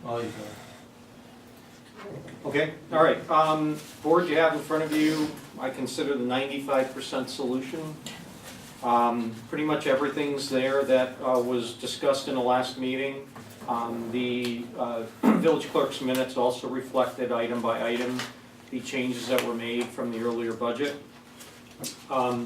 Oh, you Okay, all right. Board you have in front of you, I consider the 95% solution. Pretty much everything's there that was discussed in the last meeting. The village clerk's minutes also reflected item by item the changes that were made from the earlier budget. A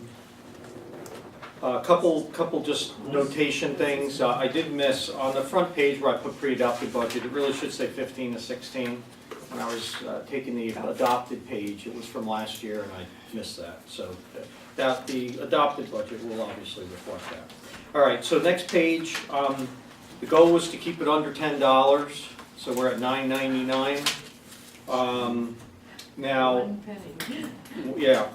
couple just notation things. I did miss on the front page where I put pre-adopted budget. It really should say 15 to 16. When I was taking the adopted page, it was from last year, and I missed that. So that the adopted budget will obviously reflect that. All right. So next page. The goal was to keep it under $10. So we're at $9.99. Now, One penny. yeah.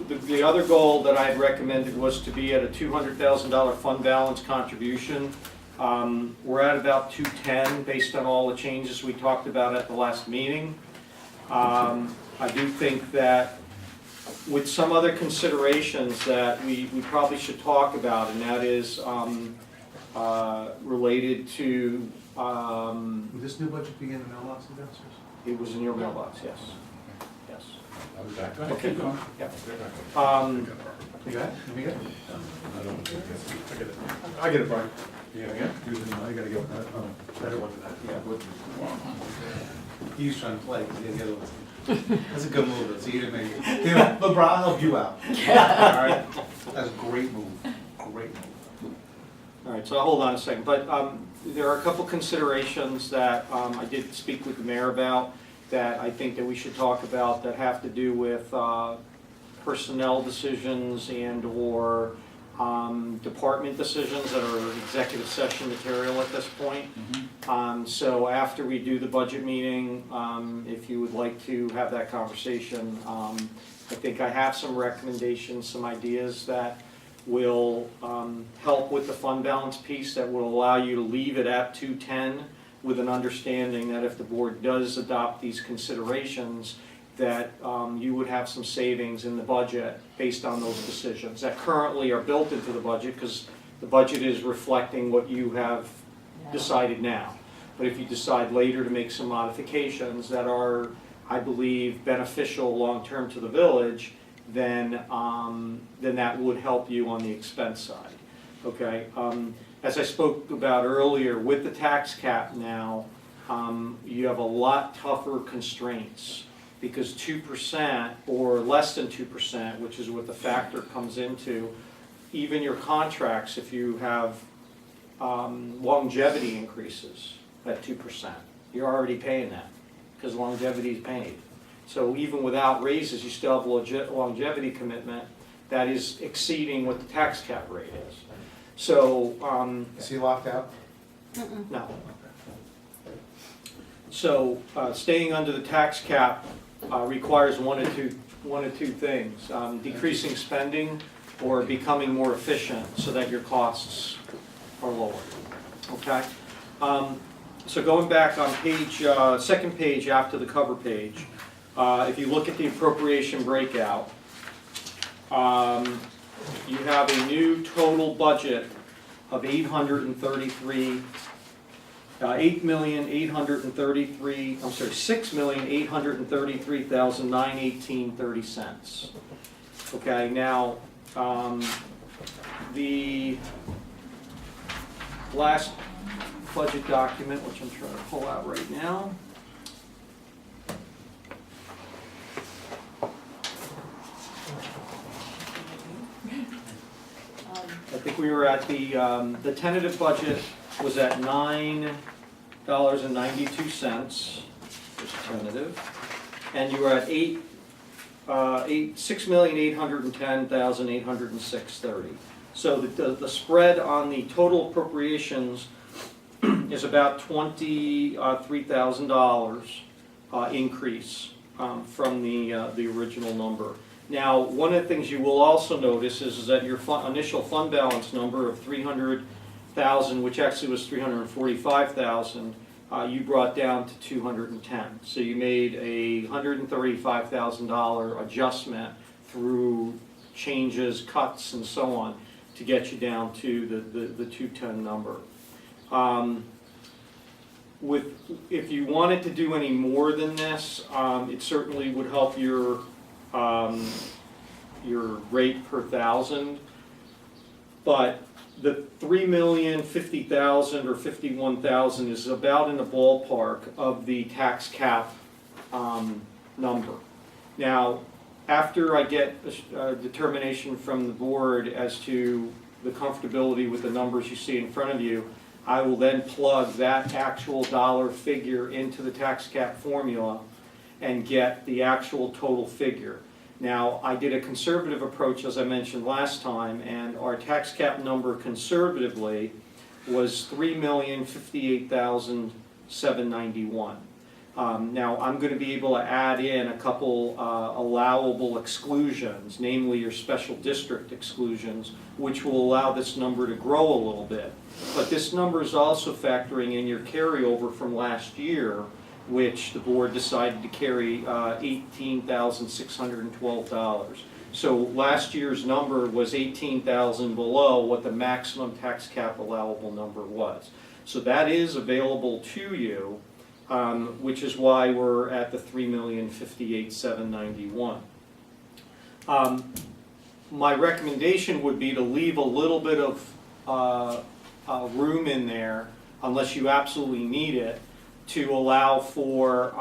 The other goal that I had recommended was to be at a $200,000 fund balance contribution. We're at about 210 based on all the changes we talked about at the last meeting. I do think that with some other considerations that we probably should talk about, and that is related to, Would this new budget be in the mailbox downstairs? it was in your mailbox, yes. Yes. I'll be back. Okay. Keep going. Yeah. You got it? Let me get it. I don't think I get it. I get it, Brian. Yeah. I gotta get better one than that. He was trying to play, because he had the other one. That's a good move, so you didn't make it. Here, LeBron, I'll help you out. All right? That's a great move, great move. All right, so I'll hold on a second, but there are a couple considerations that I did speak with the mayor about that I think that we should talk about that have to do with personnel decisions and/or department decisions that are executive session material at this point. So after we do the budget meeting, if you would like to have that conversation, I think I have some recommendations, some ideas that will help with the fund balance piece that will allow you to leave it at 210 with an understanding that if the board does adopt these considerations, that you would have some savings in the budget based on those decisions that currently are built into the budget, because the budget is reflecting what you have decided now. But if you decide later to make some modifications that are, I believe, beneficial long-term to the village, then that would help you on the expense side. Okay. As I spoke about earlier, with the tax cap now, you have a lot tougher constraints, because 2% or less than 2%, which is what the factor comes into, even your contracts, if you have longevity increases at 2%, you're already paying that, because longevity is paid. So even without raises, you still have longevity commitment that is exceeding what the tax cap rate is. So, Is he locked out? no. So, staying under the tax cap requires one of two things: decreasing spending or becoming more efficient so that your costs are lower. Okay. So going back on page, second page after the cover page, if you look at the appropriation breakout, you have a new total budget of $6,833,918.30. Okay, now the last budget document, which I'm trying to pull out right now. I think we were at the tentative budget was at $9.92, just tentative, and you were at $6,810,806.30. So the spread on the total appropriations is about $23,000 increase from the original number. Now, one of the things you will also notice is that your initial fund balance number of $300,000, which actually was $345,000, you brought down to $210,000. So you made a $135,000 adjustment through changes, cuts, and so on to get you down to the 210 number. if you wanted to do any more than this, it certainly would help your rate per thousand. But the 3,050,000 or 51,000 is about in the ballpark of the tax cap number. Now, after I get a determination from the board as to the comfortability with the numbers you see in front of you, I will then plug that actual dollar figure into the tax cap formula and get the actual total figure. Now, I did a conservative approach, as I mentioned last time, and our tax cap number conservatively was $3,058,791. Now, I'm going to be able to add in a couple allowable exclusions, namely your special district exclusions, which will allow this number to grow a little bit. But this number is also factoring in your carryover from last year, which the board decided to carry $18,612. So last year's number was $18,000 below what the maximum tax cap allowable number was. So that is available to you, which is why we're at the $3,058,791. My recommendation would be to leave a little bit of room in there, unless you absolutely need it, to allow for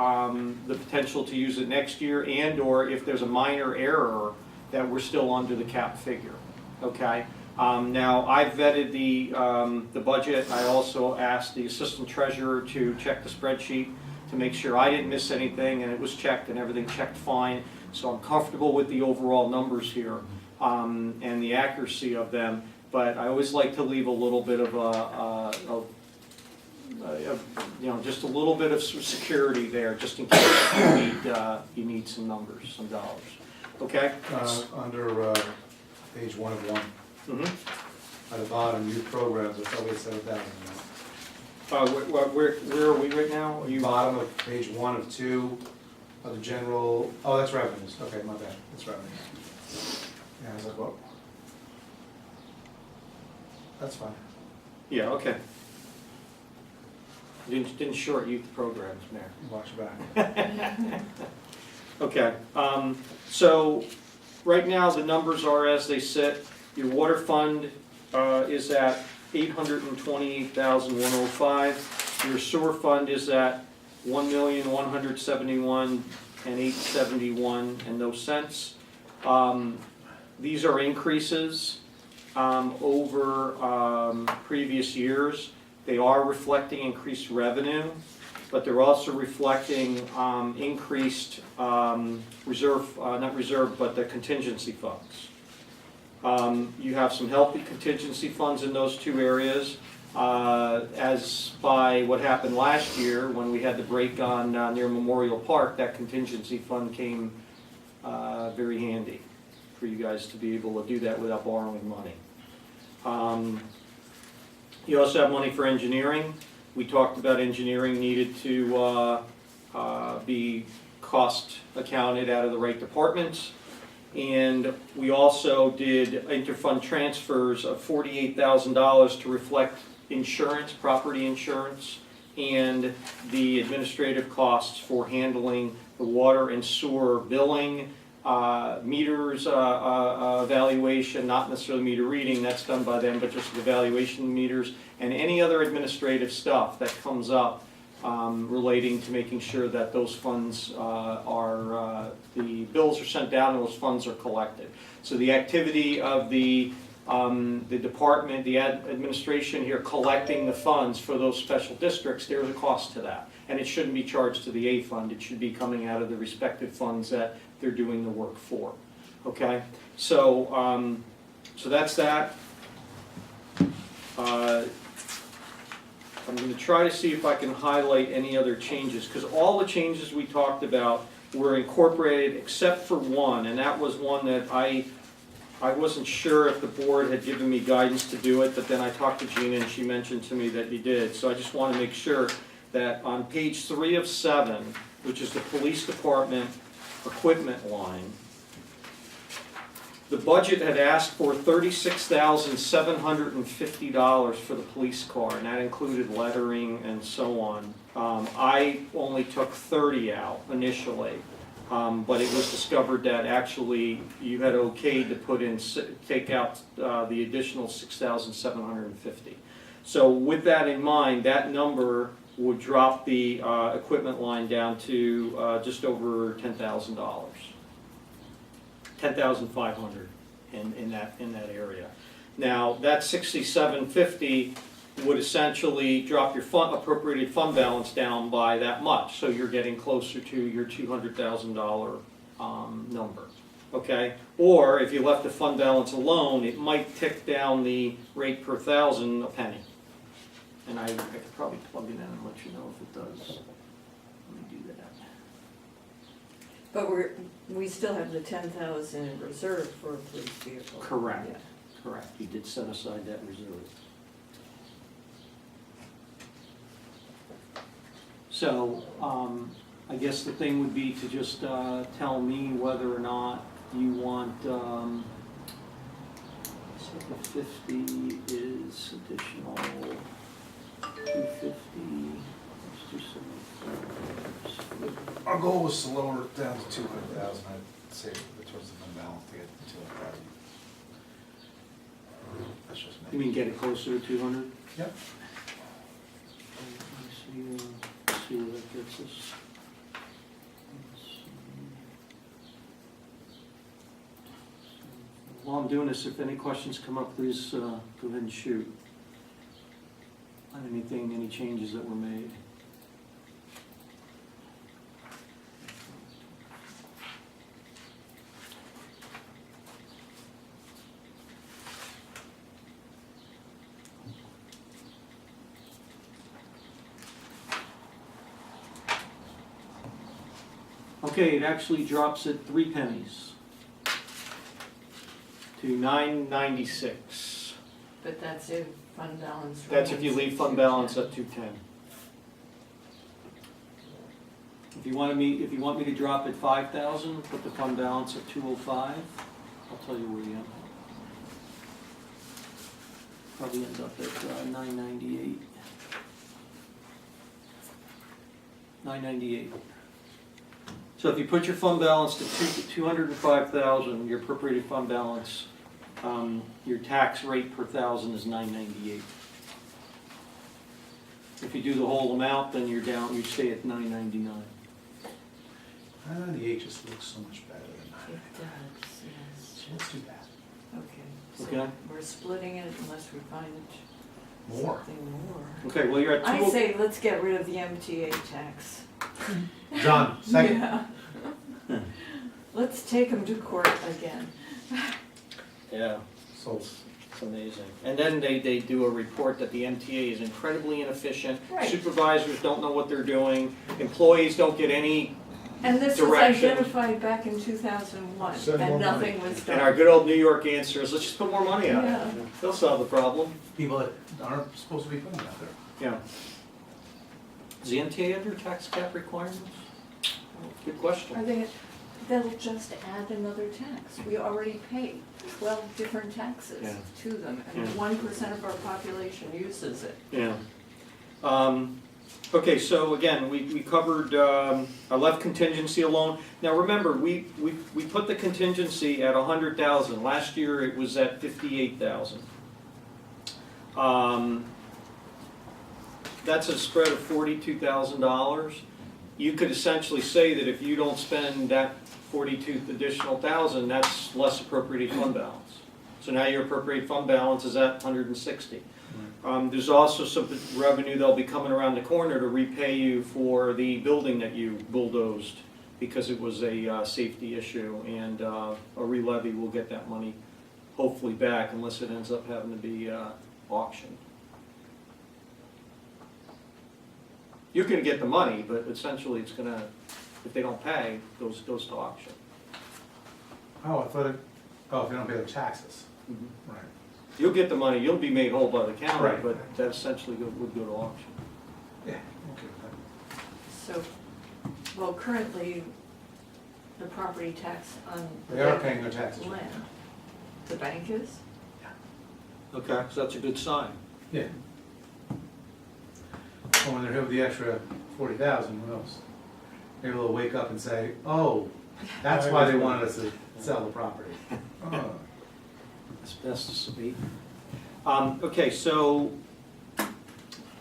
the potential to use it next year, and or if there's a minor error that we're still under the cap figure, okay? Now, I vetted the budget. I also asked the assistant treasurer to check the spreadsheet to make sure I didn't miss anything, and it was checked and everything checked fine. So I'm comfortable with the overall numbers here and the accuracy of them, but I always like to leave a little bit of just a little bit of security there, just in case you need some numbers, some dollars. Okay? Under page 1 of 1, at the bottom, new programs, it's always 7,000. Where are we right now? Are you? Bottom of page 1 of 2 of the general, oh, that's revenues, okay, my bad, that's revenues. Yeah, I was like, well, that's fine. Yeah, okay. Didn't short youth programs, Mayor. Watch your back. Okay, so right now the numbers are as they sit. Your water fund is at $828,105. Your sewer fund is at $1,171,871 and no cents. These are increases over previous years. They are reflecting increased revenue, but they're also reflecting increased not reserve, but the contingency funds. You have some healthy contingency funds in those two areas. As by what happened last year when we had the break on near Memorial Park, that contingency fund came very handy for you guys to be able to do that without borrowing money. You also have money for engineering. We talked about engineering needed to be cost accounted out of the right departments. And we also did interfund transfers of $48,000 to reflect insurance, property insurance, and the administrative costs for handling the water and sewer billing, meters evaluation, not necessarily meter reading, that's done by them, but just the evaluation meters, and any other administrative stuff that comes up relating to making sure that those funds the bills are sent down and those funds are collected. So the activity of the department, the administration here collecting the funds for those special districts, there's a cost to that. And it shouldn't be charged to the A fund, it should be coming out of the respective funds that they're doing the work for. Okay, so so that's that. I'm going to try to see if I can highlight any other changes, because all the changes we talked about were incorporated except for one, and that was one that I wasn't sure if the board had given me guidance to do it, but then I talked to Gina and she mentioned to me that you did. So I just want to make sure that on page 3 of 7, which is the police department equipment line, The budget had asked for $36,750 for the police car, and that included lettering and so on. I only took 30 out initially, but it was discovered that actually you had okayed to put in, take out the additional 6,750. So with that in mind, that number would drop the equipment line down to just over $10,000. 10,500 in that area. Now, that 6750 would essentially drop your appropriated fund balance down by that much, so you're getting closer to your $200,000 number, okay? Or if you left the fund balance alone, it might tick down the rate per thousand a penny. And I could probably plug it in and let you know if it does. Let me do that. But we still have the 10,000 in reserve for a police vehicle. Correct. Yeah. Correct, you did set aside that reserve. So, I guess the thing would be to just tell me whether or not you want, so the 50 is additional 250, let's do some. Our goal was to lower it down to 200,000, I'd say towards the fund balance to get to 200,000. That's just You me. mean get it closer to 200? Yep. Let's see where that gets us. While I'm doing this, if any questions come up, please go ahead and shoot. On anything, any changes that were made. Okay, it actually drops at 3 pennies to $9.96. But that's if fund balance. That's if you remains leave fund 210. balance at 210. If you want me to drop at 5,000, put the fund balance at 205, I'll tell you where you end up. Probably end up at 998. 998. So if you put your fund balance to 205,000, your appropriated fund balance, your tax rate per thousand is 998. If you do the whole amount, then you're down, you stay at 999. 998 just looks so much better than It 999. does, yes. So let's do that. Okay. So Okay. we're splitting it unless we find More. something more. Okay, well, you're at I 2. say let's get rid of the MTA tax. John, second. Yeah. Let's take them to court again. Yeah, So, it's amazing. And then they do a report that the MTA is incredibly inefficient. Right. Supervisors don't know what they're doing. Employees don't get any, And this was Direction. identified back in 2001, Send more and money. nothing was and our done. good old New York answer is, let's just put more money out. Yeah. They'll solve the problem. people that aren't supposed to be putting it out there. Yeah. Does the MTA have their tax cap requirements? Good question. Are they, they'll just add another tax. We already pay 12 different taxes Yeah. to them, and Yeah. 1% of our population uses it. Yeah. Okay, so again, we covered, I left contingency alone. Now remember, we put the contingency at 100,000. Last year it was at 58,000. That's a spread of $42,000. You could essentially say that if you don't spend that 42 additional thousand, that's less appropriated fund balance. So now your appropriated fund balance is at 160. There's also some revenue that'll be coming around the corner to repay you for the building that you bulldozed because it was a safety issue, and a re-levy will get that money hopefully back unless it ends up having to be auctioned. You're gonna get the money, but essentially it's gonna, if they don't pay, goes to auction. Oh, I thought it, oh, if you don't pay the taxes. Mm-hmm. Right. You'll get the money, you'll be made whole by the county, Right. but that essentially would go to auction. Yeah, okay. So, well, currently, the property tax on They are paying their taxes. land, The bank is? Okay, so that's a good sign. Yeah. Well, when they're here with the extra 40,000, who knows? Maybe they'll wake up and say, oh, that's why they wanted us to sell the property. Oh. Asbestos abatement. Okay, so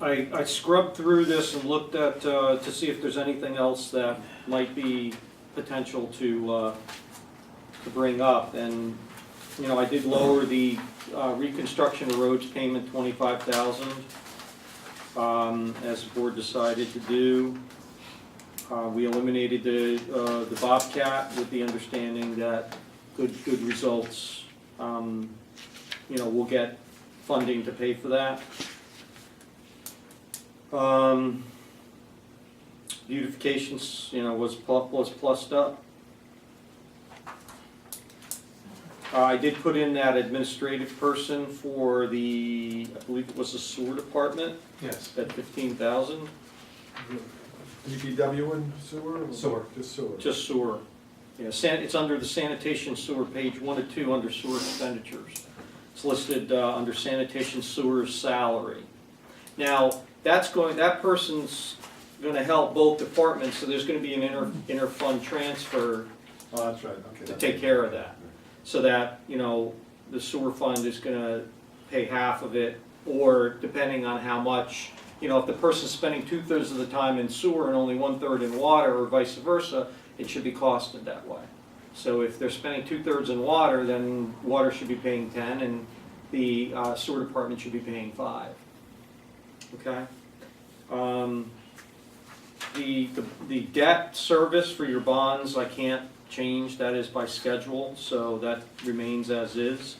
I scrubbed through this and looked at, to see if there's anything else that might be potential to bring up. And, you know, I did lower the reconstruction of roads payment 25,000, as the board decided to do. We eliminated the Bobcat with the understanding that good results, you know, we'll get funding to pay for that. Beautifications, you know, was plussed up. I did put in that administrative person for the, I believe it was the sewer department, Yes. at 15,000, DPW and sewer? or Sewer. Just sewer? just sewer. Yeah, it's under the sanitation sewer, page 1 of 2, under sewer expenditures. It's listed under sanitation sewer salary. Now, that person's gonna help both departments, so there's gonna be an inter-fund transfer Oh, that's right, okay. to take care of that. So that, you know, the sewer fund is gonna pay half of it, or depending on how much, you know, if the person's spending 2/3 of the time in sewer and only 1/3 in water, or vice versa, it should be costed that way. So if they're spending 2/3 in water, then water should be paying 10, and the sewer department should be paying 5. Okay? The debt service for your bonds, I can't change, that is by schedule, so that remains as is.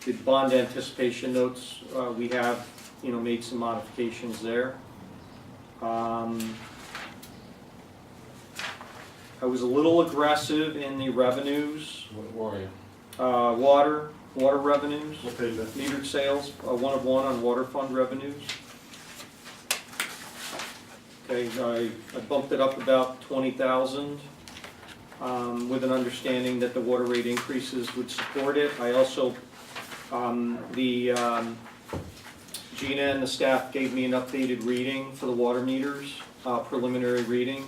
The bond anticipation notes, we have, you know, made some modifications there. I was a little aggressive in the revenues, What were you? water revenues, What page is that? metered sales, 1 of 1 on water fund revenues. Okay, I bumped it up about 20,000, with an understanding that the water rate increases would support it. I also, Gina and the staff gave me an updated reading for the water meters, preliminary reading,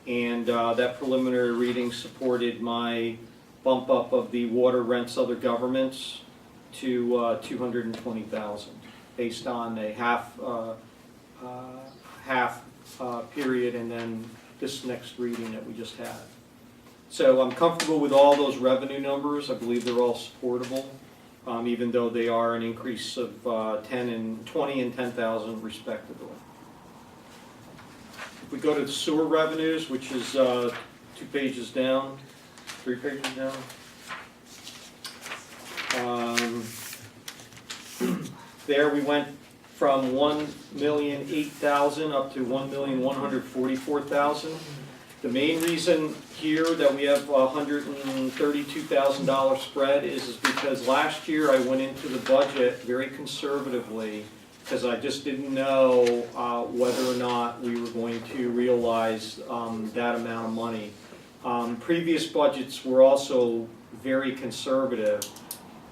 and that preliminary reading supported my bump up of the water rents other governments to 220,000, based on a half period and then this next reading that we just had. So I'm comfortable with all those revenue numbers. I believe they're all supportable, even though they are an increase of 20 and 10,000 respectively. If we go to the sewer revenues, which is 2 pages down, 3 pages down. There we went from 1,008,000 up to 1,144,000. The main reason here that we have a $132,000 spread is because last year I went into the budget very conservatively because I just didn't know whether or not we were going to realize that amount of money. Previous budgets were also very conservative,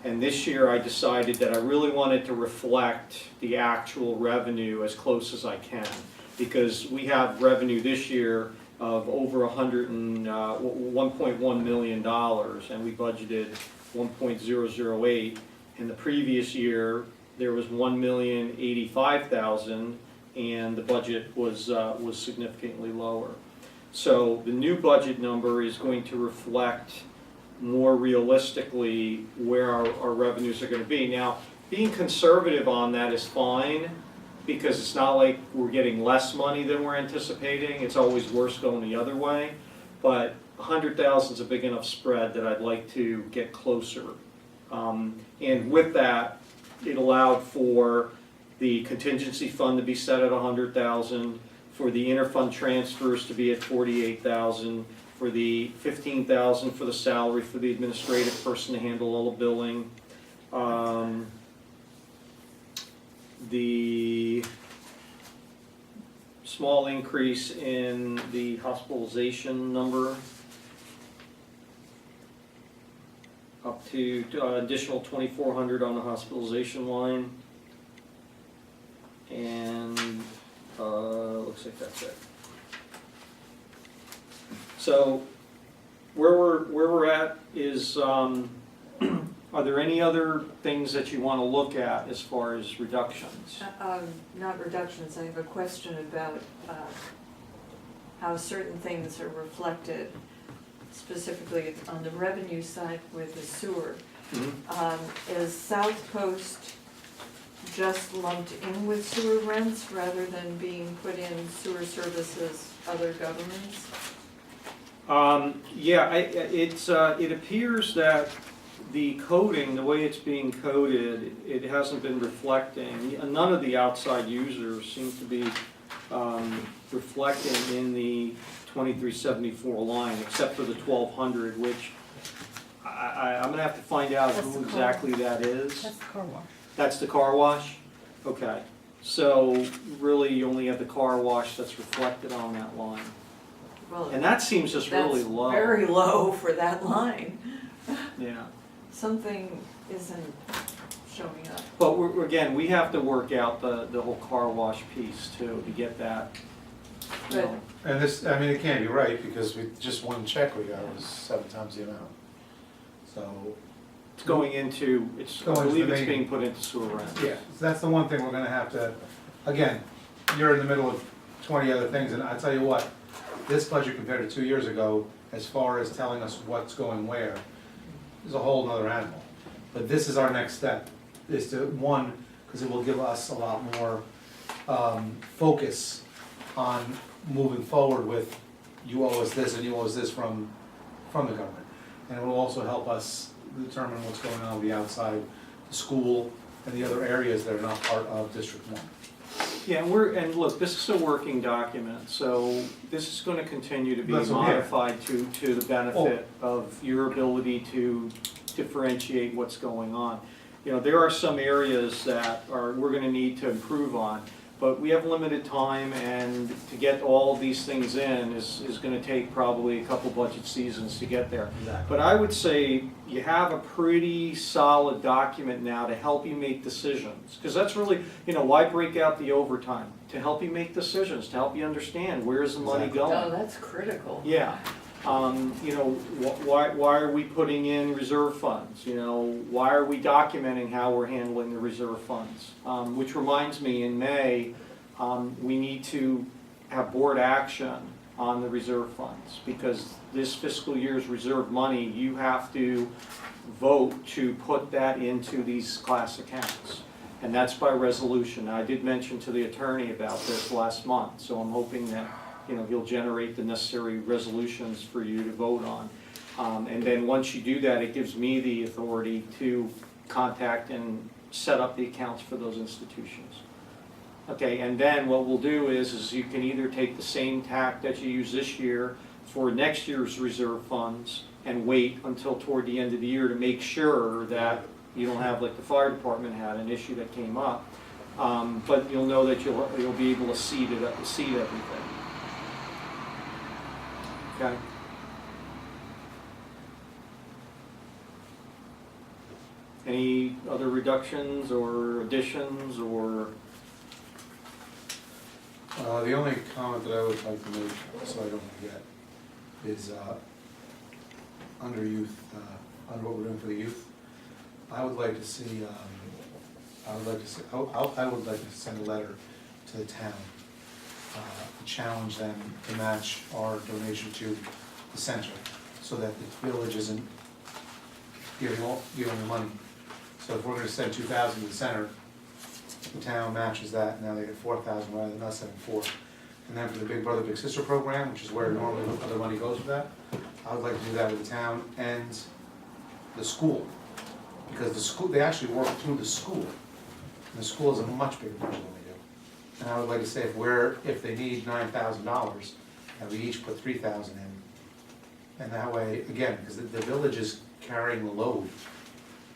and this year I decided that I really wanted to reflect the actual revenue as close as I can, because we have revenue this year of over $1.1 million, and we budgeted 1.008. In the previous year, there was 1,085,000, and the budget was significantly lower. So the new budget number is going to reflect more realistically where our revenues are going to be. Now, being conservative on that is fine, because it's not like we're getting less money than we're anticipating. It's always worse going the other way. But 100,000 is a big enough spread that I'd like to get closer. And with that, it allowed for the contingency fund to be set at 100,000, for the interfund transfers to be at 48,000, for the 15,000 for the salary for the administrative person to handle all the billing. The small increase in the hospitalization number, up to additional 2,400 on the hospitalization line. And, looks like that's it. So, where we're at is, are there any other things that you want to look at as far as reductions? Not reductions, I have a question about how certain things are reflected, specifically on the revenue side with the sewer. Is South Coast just lumped in with sewer rents rather than being put in sewer services, other governments? Yeah, it appears that the coding, the way it's being coded, it hasn't been reflecting. None of the outside users seem to be reflecting in the 2374 line, except for the 1200, which I'm gonna have to find out That's who the car. exactly that is. That's the car wash. That's the car wash? Okay. So really, you only have the car wash that's reflected on that line. Well, And that seems just really that's low. very low for that line. Yeah. Something isn't showing up. But again, we have to work out the whole car wash piece too, to get that, you know. And this, I mean, it can't be right, because we, just one check we got was 7 times the amount. So, It's going into, I Going into believe the it's main- being put into sewer rent. yeah, so that's the one thing we're gonna have to, again, you're in the middle of 20 other things, and I tell you what, this budget compared to 2 years ago, as far as telling us what's going where, is a whole nother animal. But this is our next step, is to, one, because it will give us a lot more focus on moving forward with, you owe us this and you owe us this from the government. And it will also help us determine what's going on with the outside, the school, and the other areas that are not part of District 1. Yeah, and look, this is a working document, so this is gonna continue to be That's okay. modified to the benefit of your ability to differentiate what's going on. You know, there are some areas that we're gonna need to improve on, but we have limited time, and to get all these things in is gonna take probably a couple budget seasons to get there. But I would say you have a pretty solid document now to help you make decisions. Because that's really, you know, why break out the overtime? To help you make decisions, to help you understand where's the money Exactly. going. Oh, that's critical. Yeah, you know, why are we putting in reserve funds? You know, why are we documenting how we're handling the reserve funds? Which reminds me, in May, we need to have board action on the reserve funds, because this fiscal year's reserve money, you have to vote to put that into these class accounts. And that's by resolution. I did mention to the attorney about this last month, so I'm hoping that, you know, he'll generate the necessary resolutions for you to vote on. And then once you do that, it gives me the authority to contact and set up the accounts for those institutions. Okay, and then what we'll do is you can either take the same tack that you use this year for next year's reserve funds and wait until toward the end of the year to make sure that you don't have, like the fire department had an issue that came up. But you'll know that you'll be able to seed everything. Okay? Any other reductions or additions or? The only comment that I would like to make, so I don't forget, is under youth, under what we're doing for the youth, I would like to see, I would like to send a letter to the town, to challenge them to match our donation to the center, so that the village isn't giving the money. So if we're gonna send 2,000 to the center, the town matches that, now they get 4,000 rather than us having 4. And then for the Big Brother Big Sister program, which is where normally other money goes for that, I would like to do that with the town and the school. Because the school, they actually work through the school. And the school is a much bigger budget than we do. And I would like to say if they need $9,000, that we each put 3,000 in. And that way, again, because the village is carrying the load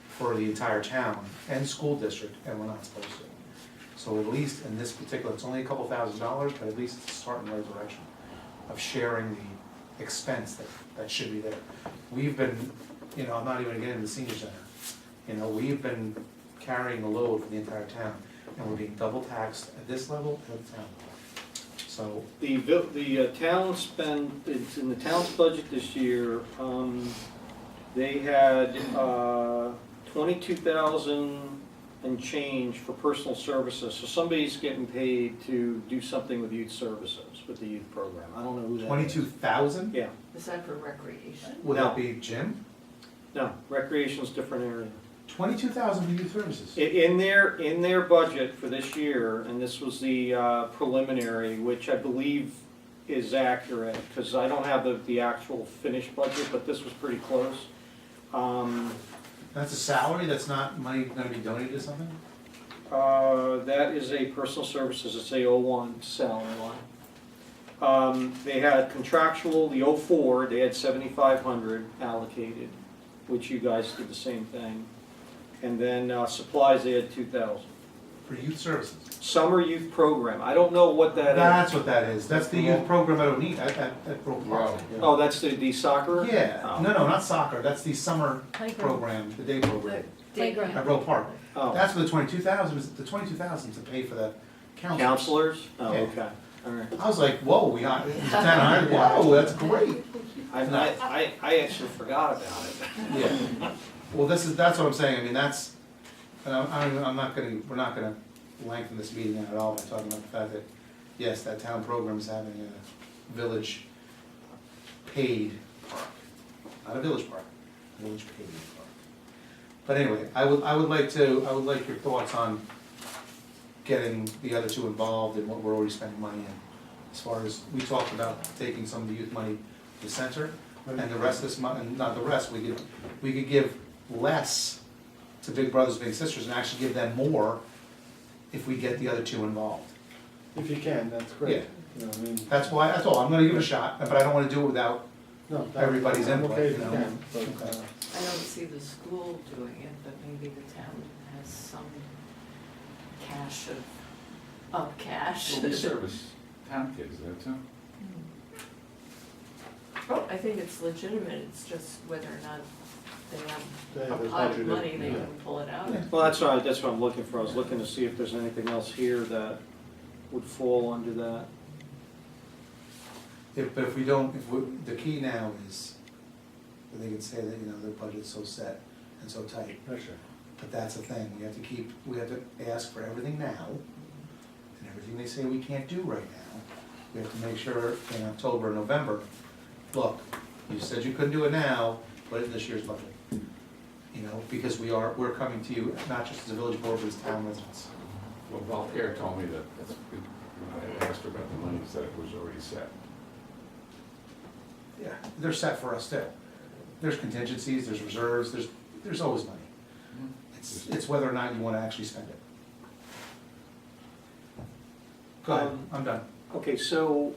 for the entire town and school district, and we're not supposed to. So at least in this particular, it's only a couple $1,000s, but at least it's a start in the right direction of sharing the expense that should be there. We've been you know, I'm not even getting into the senior center. You know, we've been carrying the load for the entire town, and we're being double taxed at this level and at the town level. So, The town spent, it's in the town's budget this year, they had 22,000 and change for personal services. So somebody's getting paid to do something with youth services, with the youth program. I don't know who that is. 22,000? Yeah, Is that for recreation? Would No. that be Jim? no, recreation's different area. 22,000 for youth services? In their budget for this year, and this was the preliminary, which I believe is accurate, because I don't have the actual finished budget, but this was pretty close. That's a salary, that's not money gonna be donated to something? That is a personal services, it's a 01 salary line. They had contractual, the 04, they had 7,500 allocated, which you guys did the same thing. And then supplies, they had 2,000. For youth services? Summer youth program, I don't know what that is. That's what that is, that's the youth program I don't need, at Brook Park. Wow. Oh, that's the soccer? Yeah, Oh. no, not soccer, that's the summer Playground. program, the day program, Playground. at Brook Park. Oh, That's for the 22,000, the 22,000 to pay for the counselors. counselors? Oh, Yeah. okay, all right. I was like, whoa, we got, whoa, that's great. I actually forgot about it. Yeah, well, that's what I'm saying, I mean, that's, and I'm not gonna, we're not gonna lengthen this meeting out at all by talking about the fact that, yes, that town program is having a village paid park, not a village park, a village paid park. But anyway, I would like your thoughts on getting the other two involved in what we're already spending money in. As far as, we talked about taking some of the youth money to the center, and the rest of this money, and not the rest, we could give less to Big Brothers Big Sisters and actually give them more if we get the other two involved. If you can, that's great. You know, I mean, That's all, I'm gonna give it a shot, but I don't wanna do it without, no, Everybody's I'm input, okay if you you know. can, but, Okay. I don't see the school doing it, but maybe the town has some cache of cash. Well, we service town kids there too. Oh, I think it's legitimate, it's just whether or not they They have have a a pot of budget, money they yeah. can pull it out Yeah. of. Well, that's what I'm looking for. I was looking to see if there's anything else here that would fall under that. but if we don't, the key now is, that they can say that, you know, their budget's so set and so tight. That's right. But that's the thing, we have to ask for everything now, and everything they say we can't do right now, we have to make sure in October, November, look, you said you couldn't do it now, put it in this year's budget. You know, because we're coming to you, not just as a village board, but as town residents. Well, Valtier told me that that's, when I asked her about the money, he said it was already set. Yeah, they're set for us too. There's contingencies, there's reserves, there's always money. It's whether or not you wanna actually spend it. Go ahead, I'm done. Okay, so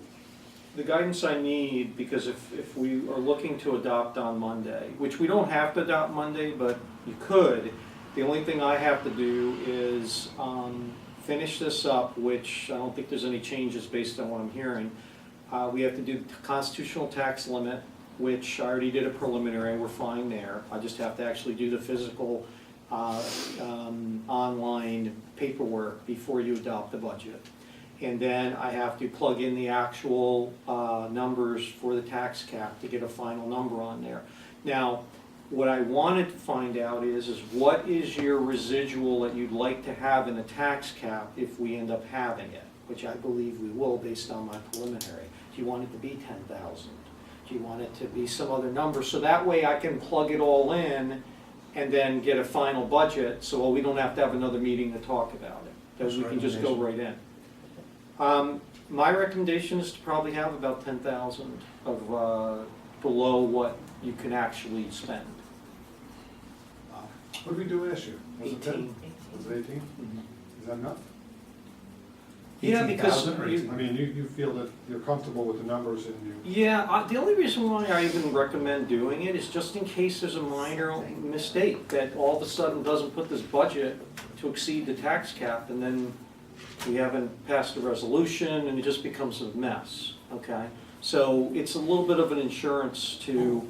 the guidance I need, because if we are looking to adopt on Monday, which we don't have to adopt Monday, but you could, the only thing I have to do is finish this up, which I don't think there's any changes based on what I'm hearing. We have to do the constitutional tax limit, which I already did a preliminary, we're fine there. I just have to actually do the physical online paperwork before you adopt the budget. And then I have to plug in the actual numbers for the tax cap to get a final number on there. Now, what I wanted to find out is what is your residual that you'd like to have in the tax cap if we end up having it, which I believe we will based on my preliminary. Do you want it to be 10,000? Do you want it to be some other number? So that way I can plug it all in and then get a final budget, so we don't have to have another meeting to talk about it. Because we can just go right in. My recommendation is to probably have about 10,000 of below what you can actually spend. What did we do last year? Was it 10? 18. Was it 18? Is that enough? Yeah, because 18,000 or you- 18? I mean, you feel that you're comfortable with the numbers and you, Yeah, the only reason why I even recommend doing it is just in case there's a minor mistake that all of a sudden doesn't put this budget to exceed the tax cap, and then we haven't passed a resolution, and it just becomes a mess, okay? So it's a little bit of an insurance to,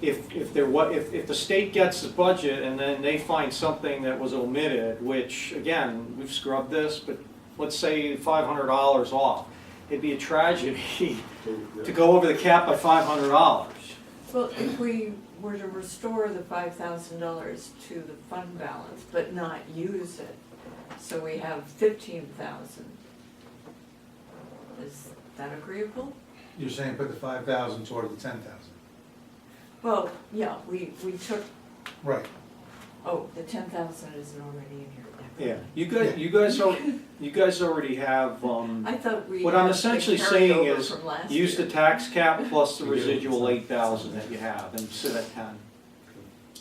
if the state gets the budget and then they find something that was omitted, which, again, we've scrubbed this, but let's say $500 off, it'd be a tragedy to go over the cap by $500. Well, if we were to restore the $5,000 to the fund balance, but not use it, so we have 15,000, is that agreeable? You're saying put the 5,000 toward the 10,000? Well, yeah, we took, Right. oh, the 10,000 isn't already in here. Yeah, you guys already have, I thought we. what I'm had the essentially saying carryover is, from last use the year. tax cap plus the We do. residual 8,000 that you have and sit at 10.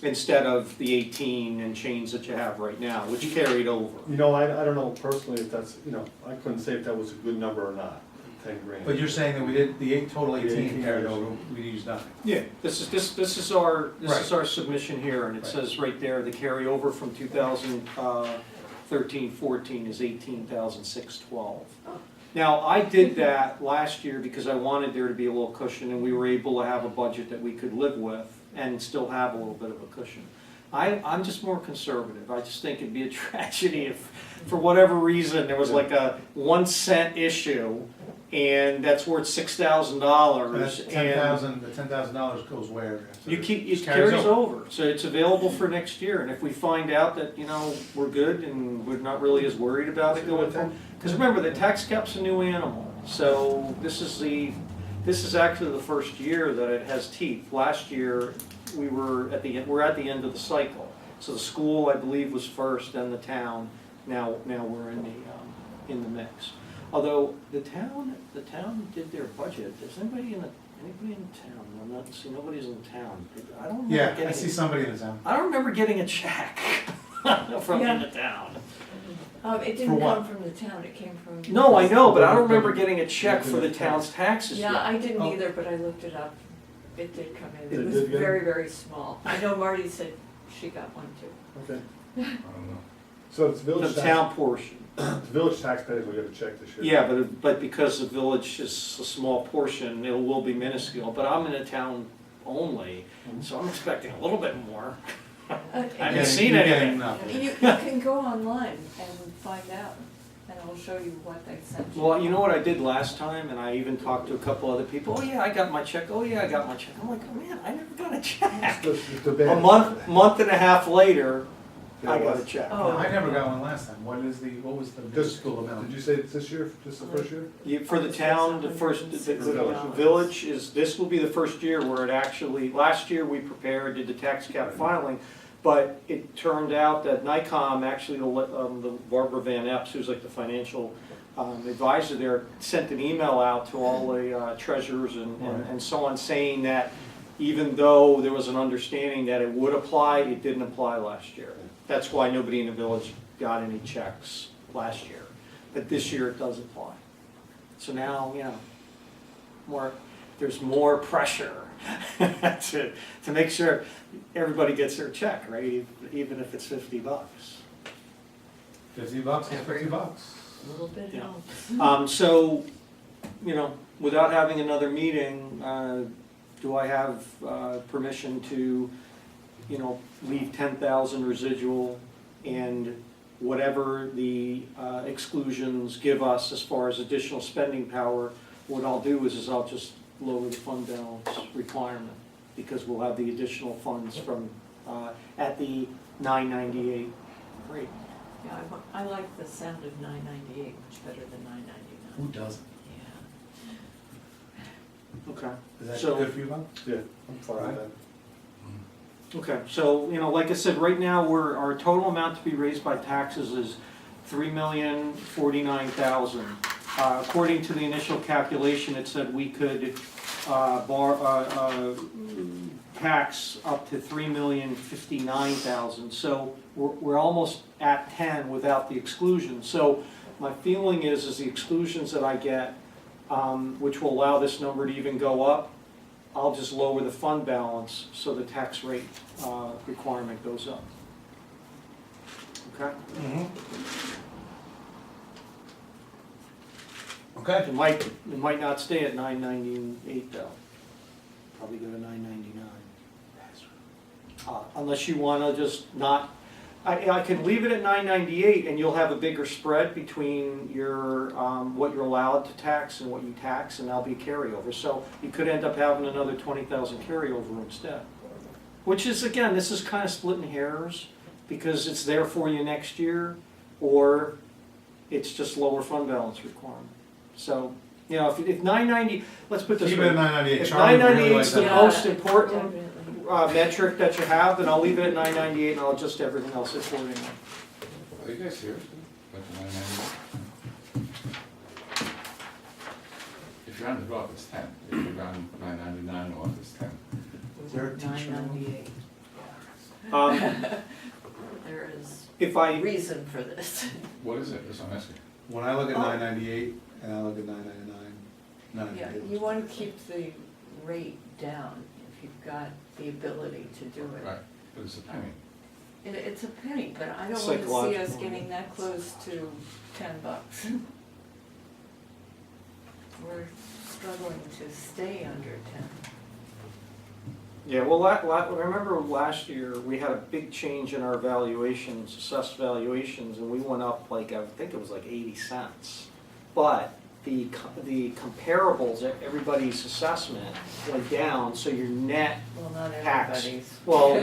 Instead of the 18 and change that you have right now, which carried over. You know, I don't know personally if that's, you know, I couldn't say if that was a good number or not, 10 grand. But you're saying that we did, the total The 18 18 carried years. over, we used nothing? Yeah, this is our Right. submission here, and it Right. says right there, the carryover from 2013-14 is 18,612. Oh. Now, I did that last year because I wanted there to be a little cushion, and we were able to have a budget that we could live with and still have a little bit of a cushion. I'm just more conservative. I just think it'd be a tragedy if, for whatever reason, there was like a 1 cent issue, and that's worth $6,000. That 10,000, the $10,000 goes where? You keep, it Just carries over, so it's available for next year, and if we find out that, you know, we're good and we're not really as worried about it going forward. Because remember, the tax cap's a new animal, so this is actually the first year that it has teeth. Last year, we're at the end of the cycle. So the school, I believe, was first, then the town, now we're in the mix. Although the town did their budget, is anybody in town? I'm not, see, nobody's in town. I don't remember Yeah, getting. I see somebody in the town. I don't remember getting a check from Yeah. in the town. It didn't what? come from the town, it came from. No, I know, but I don't remember getting a check for the town's taxes yet. Yeah, I didn't Oh. either, but I looked it up. It did come in. It It was did get in? very, very small. I know Marty said she got one too. Okay, I don't know. so it's village The tax, town portion. it's village taxpayers will get a check this year. Yeah, but because the village is a small portion, it will be minuscule, but I'm in a town only, so I'm expecting a little bit more. I haven't seen You're anything. getting nothing. You can go online and find out, and it'll show you what they sent you. Well, you know what I did last time, and I even talked to a couple other people, oh yeah, I got my check, oh yeah, I got my check. I'm like, oh man, I never got a check. The A bad- month and a half later, I got a Yeah, check. Oh. I never got one last time. What was the This, school amount? did you say it's this year, just the first year? For the town, the village is, this will be the first year where it actually, last year we prepared, did the tax cap filing, but it turned out that NICOM, actually, the Barbara Van Epps, who's like the financial advisor there, sent an email out to all the treasurers and so on, saying that even though there was an understanding that it would apply, it didn't apply last year. That's why nobody in the village got any checks last year. But this year it does apply. So now, you know, there's more pressure to make sure everybody gets their check, right? Even if it's $50. $50, yeah, $50. A little bit Yeah. helps. So, you know, without having another meeting, do I have permission to, you know, leave 10,000 residual and whatever the exclusions give us as far as additional spending power? What I'll do is I'll just lower the fund balance requirement because we'll have the additional funds from, at the 998 rate. Yeah, I like the sound of 998 much better than 999. Who doesn't? Yeah. Okay. Is that So- good for you, Bob? Yeah, I'm fine with that. Okay, so, you know, like I said, right now, our total amount to be raised by taxes is $3,049,000. According to the initial calculation, it said we could tax up to $3,059,000. So we're almost at 10 without the exclusion. So my feeling is the exclusions that I get, which will allow this number to even go up, I'll just lower the fund balance so the tax rate requirement goes up. Okay? Okay. It might not stay at 998 though. Probably go to 999. Unless you wanna just not, I can leave it at 998 and you'll have a bigger spread between your, what you're allowed to tax and what you tax, and that'll be a carryover. So you could end up having another 20,000 carryover instead. Which is, again, this is kind of splitting hairs, because it's there for you next year, or it's just lower fund balance requirement. So, you know, if 990, let's put this Keep way. it at 998. If Charlie really 998 likes is the that. most important Definitely. metric that you have, then I'll leave it at 998 and I'll adjust everything else accordingly. Are you guys serious? Like the 990? If you're on the go up, it's 10. If you're on 999 off, it's 10. Is there a teacher memo? 998. Um, There is If I, reason for this. What is it? That's what I'm asking. When I look at Oh. 998 and I look at 999, Yeah, 998. you want to keep the rate down if you've got the ability to do it. Right, but it's a penny. It's a penny, but I don't want to see us Psychological. getting that close to $10. We're struggling to stay under 10. yeah, well, remember last year, we had a big change in our valuations, assessed valuations, and we went up like, I think it was like 80 cents. But the comparables, everybody's assessment went down, so your net Well, not tax, everybody's. well,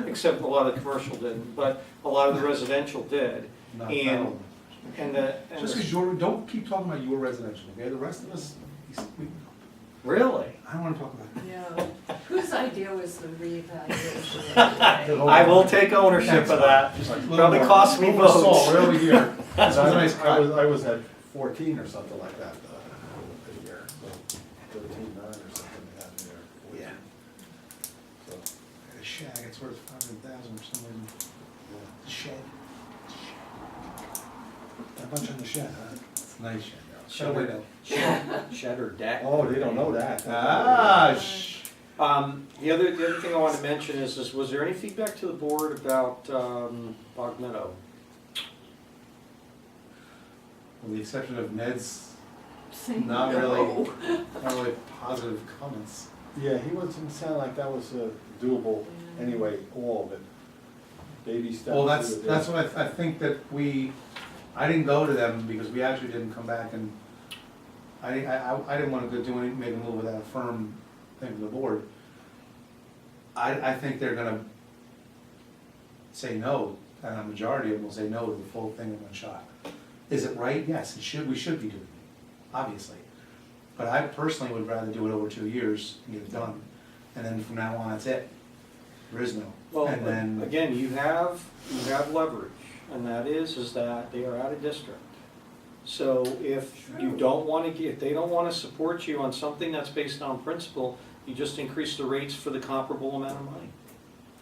except a lot of the commercial didn't, but a lot of the residential did. Not And- that one. And the, Just because you're, don't keep talking about your residential, okay? The rest of us, really? I don't want to talk about it. Yeah, whose idea was the reevaluation? I will take ownership of that. Just a little Probably more- cost me little more salt votes. right over here. That's a nice I cut. was at 14 or something like that, a year, so 13.9 or something they had there. Yeah. So, A shag, it's worth 500,000 or something. yeah. Shed. A bunch on the shed, huh? It's a nice shed. Shed. Oh, wait, no. Shed or deck. Oh, they don't know that. Ah, The other thing I wanted to mention is, was there any feedback to the board about Bog Meadow? with the exception of Ned's Saying not no. really positive comments. Yeah, he wasn't sound like that was doable anyway, all of it. Baby steps. Well, here, there. that's what I think that I didn't go to them because we actually didn't come back and, I didn't want to go do any, make a move without a firm thing from the board. I think they're gonna say no, and a majority of them will say no to the full thing in one shot. Is it right? Yes, we should be doing it, obviously. But I personally would rather do it over 2 years and get it done, and then from now on, that's it. There is no. Well, And then, again, you have leverage, and that is that they are out of district. So if you True. don't want to if they don't want to support you on something that's based on principle, you just increase the rates for the comparable amount of money.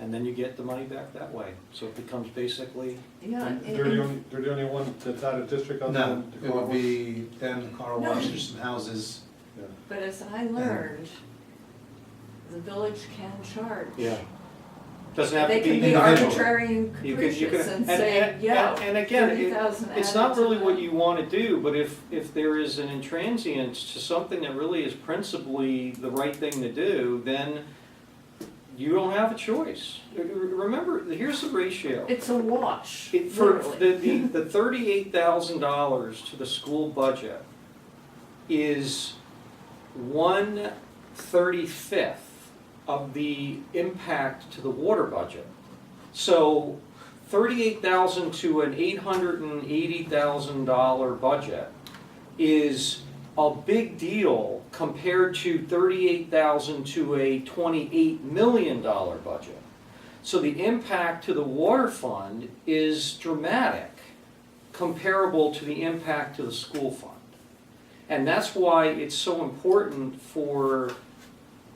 And then you get the money back that way. So it becomes basically, Yeah, And and- they're the only one that's out of district other no, than the it would Carmel? be them, the car No. wash, there's some houses. Yeah. but as I learned, the village can charge. doesn't have to They be can be individual. arbitrary and You capricious can, and say, yeah, and again, 30,000 it's added not to really the- what you want to do, but if there is an intransience to something that really is principally the right thing to do, then you don't have a choice. Remember, here's the ratio. It's a wash, For literally. the $38,000 to the school budget is 1/35 of the impact to the water budget. So 38,000 to an $880,000 budget is a big deal compared to 38,000 to a $28 million budget. So the impact to the water fund is dramatic, comparable to the impact to the school fund. And that's why it's so important for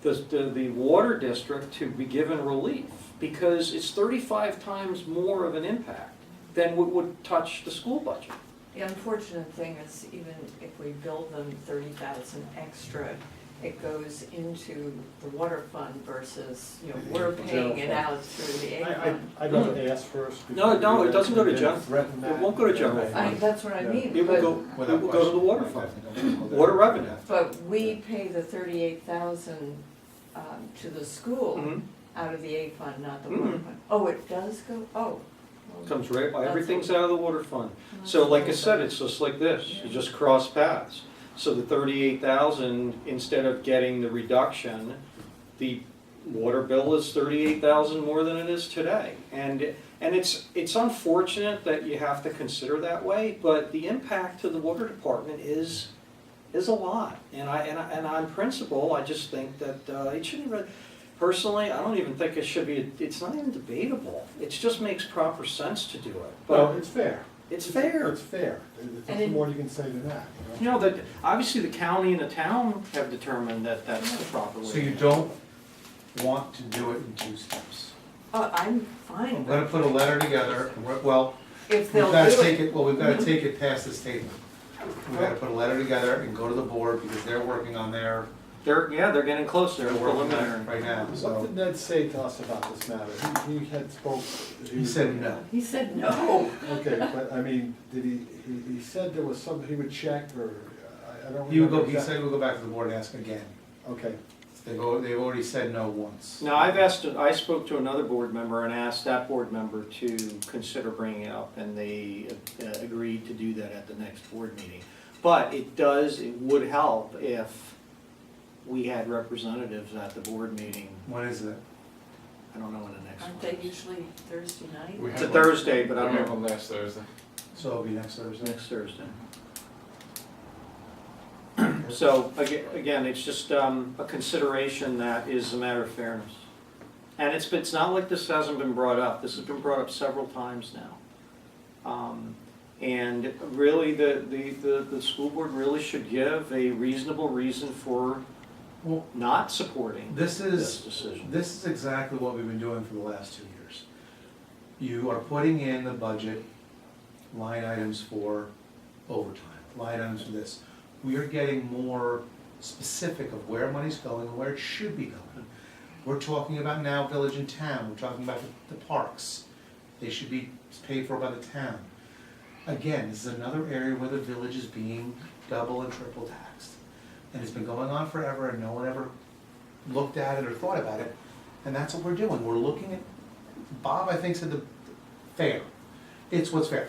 the water district to be given relief, because it's 35 times more of an impact than what would touch the school budget. The unfortunate thing is, even if we build them 30,000 extra, it goes into the water fund versus, we're The paying it general out through the egg I, fund. I'd rather ask first. No, before no, you it do doesn't that, go to and general. then threaten that, It won't go to and general then- fund. That's what I Yeah. mean, It will go, but, it will go to the water fund. Water revenue. but we pay the 38,000 to the school, Mhm. out of the A fund, not the water fund. Oh, it does go, oh. well, Comes right, That's everything's all. out of the water fund. that's So like I cool. said, it's just like this, you just cross paths. So the 38,000, instead of getting the reduction, the water bill is 38,000 more than it is today. And it's unfortunate that you have to consider that way, but the impact to the water department is a lot. And on principle, I just think that it shouldn't even, personally, I don't even think it should be, it's not even debatable. It just makes proper sense to do it. Well, But it's fair. it's fair. It's fair. There's And nothing it- more you can say than that, you You know? know, that, obviously the county and the town have determined that that's the proper way. So you don't want to do it in two steps? Oh, I'm fine I'm with gonna put a letter together, and well, if we've they'll gotta do take it. it, well, we've gotta take it past this table. We've gotta put a letter together and go to the board, because they're working on their, They're getting closer, they're working on it preliminary. right now, What so. did Ned say to us about this matter? He had spoke. He said no. He said no. Okay, but I mean, did he said there was something he would check, or, I don't He would remember. go, he said we'll go back to the board and ask again. Okay, They've already said no once. Now, I spoke to another board member and asked that board member to consider bringing it up, and they agreed to do that at the next board meeting. But it would help if we had representatives at the board meeting. When is it? I don't know when the next Aren't one they is. usually Thursday night? We It's had a one- Thursday, but I We don't had know. one last Thursday. So it'll be next Thursday? Next Thursday. So, again, it's just a consideration that is a matter of fairness. And it's not like this hasn't been brought up, this has been brought up several times now. And really, the school board really should give a reasonable reason for Well, not supporting this this is, decision. this is exactly what we've been doing for the last 2 years. You are putting in the budget line items for overtime, line items for this. We are getting more specific of where money's going and where it should be going. We're talking about now village and town, we're talking about the parks. They should be paid for by the town. Again, this is another area where the village is being double and triple taxed. And it's been going on forever and no one ever looked at it or thought about it. And that's what we're doing, we're looking at, Bob, I think, said the fair. It's what's fair.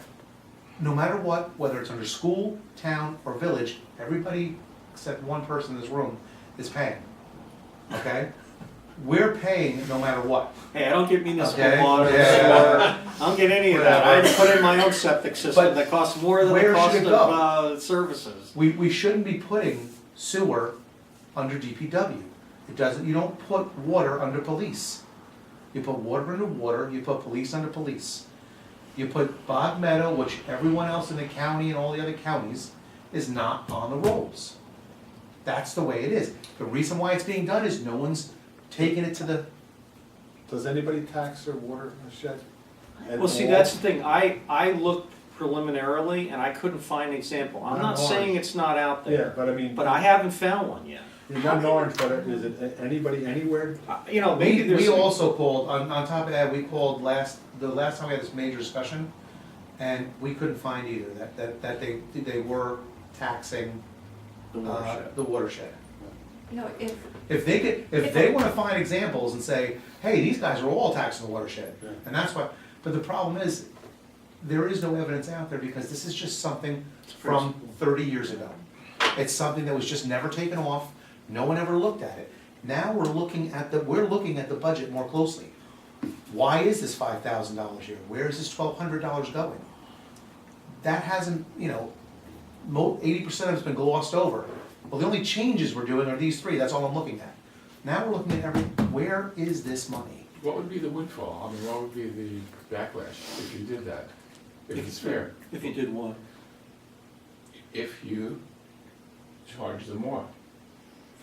No matter what, whether it's under school, town, or village, everybody except one person in this room is paying. Okay? We're paying no matter what. Hey, I don't get municipal Okay, water, yeah. sewer, I don't get any of that. I had to put in my own septic But system that costs more than the where cost should it of services. We shouldn't be putting sewer under DPW. It doesn't, you don't put water under police. You put water under water, you put police under police. You put Bog Meadow, which everyone else in the county and all the other counties is not on the rolls. That's the way it is. The reason why it's being done is no one's taking it to the, does anybody tax their water shed? at Well, see, all? that's the thing, I looked preliminarily and I couldn't find an example. I'm Not not in saying Orange. it's not out Yeah, there, but I mean, but I haven't found one yet. not in Orange, but is it anybody anywhere? You know, maybe there's. we also called, on top of that, we called the last time we had this major discussion, and we couldn't find either, that they were taxing The watershed. the watershed. You know, If they wanna find examples and say, hey, these guys are all taxing the watershed, Yeah. and that's why, but the problem is, there is no evidence out there, because this is just something from 30 years ago. It's something that was just never taken off, no one ever looked at it. Now we're looking at the budget more closely. Why is this $5,000 here? Where is this $1,200 going? That hasn't, 80% of it's been glossed over. Well, the only changes we're doing are these three, that's all I'm looking at. Now we're looking at where is this money? What would be the windfall? I mean, what would be the backlash if you did that? If it's fair, If you did what? if you charge them more.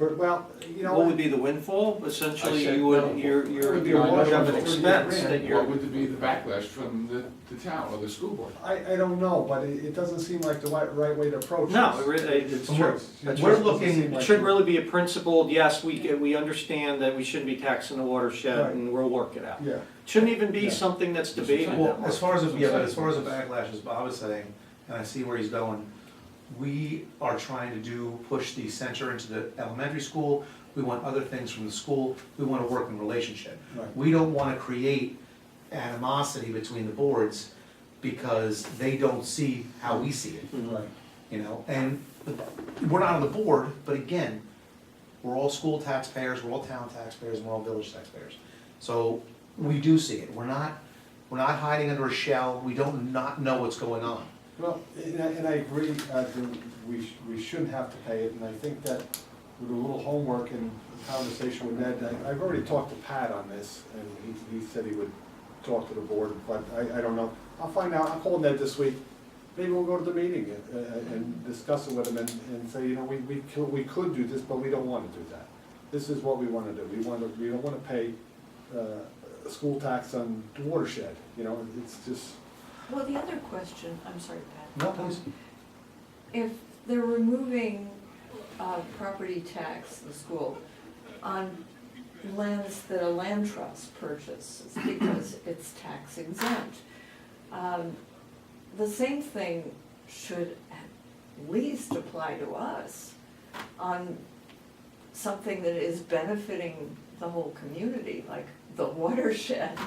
Well, What would be the windfall? Essentially, I said you would, no. you're It would be more of an 148 expense grand. that you're. What would be the backlash from the town or the school board? I don't know, but it doesn't seem like the right way to approach this. No, it's And true. we're- It's we're true. looking- It should really be a principled, yes, we understand that we shouldn't be taxing the watershed Right. and we'll work it out. Yeah, Shouldn't even be Yeah. something that's debated Well, that much. as far as the backlash, as Bob was saying, and I see where he's going, we are trying to push the center into the elementary school, we want other things from the school, we want a working relationship. Right. We don't wanna create animosity between the boards because they don't see how we see it, Right. you know? And we're not on the board, but again, we're all school taxpayers, we're all town taxpayers, and we're all village taxpayers. So we do see it, we're not hiding under a shell, we don't not know what's going on. Well, and I agree, that we shouldn't have to pay it, and I think that with a little homework and conversation with Ned, I've already talked to Pat on this, and he said he would talk to the board, but I don't know. I'll find out, I'll call Ned this week, maybe we'll go to the meeting and discuss it with him and say, you know, we could do this, but we don't wanna do that. This is what we wanna do, we don't wanna pay, a school tax on the watershed, you know, it's just. Well, the other question, I'm sorry, Pat. No, please. If they're removing property tax, the school, on lands that a land trust purchases because it's tax exempt, the same thing should at least apply to us on something that is benefiting the whole community, like the watershed.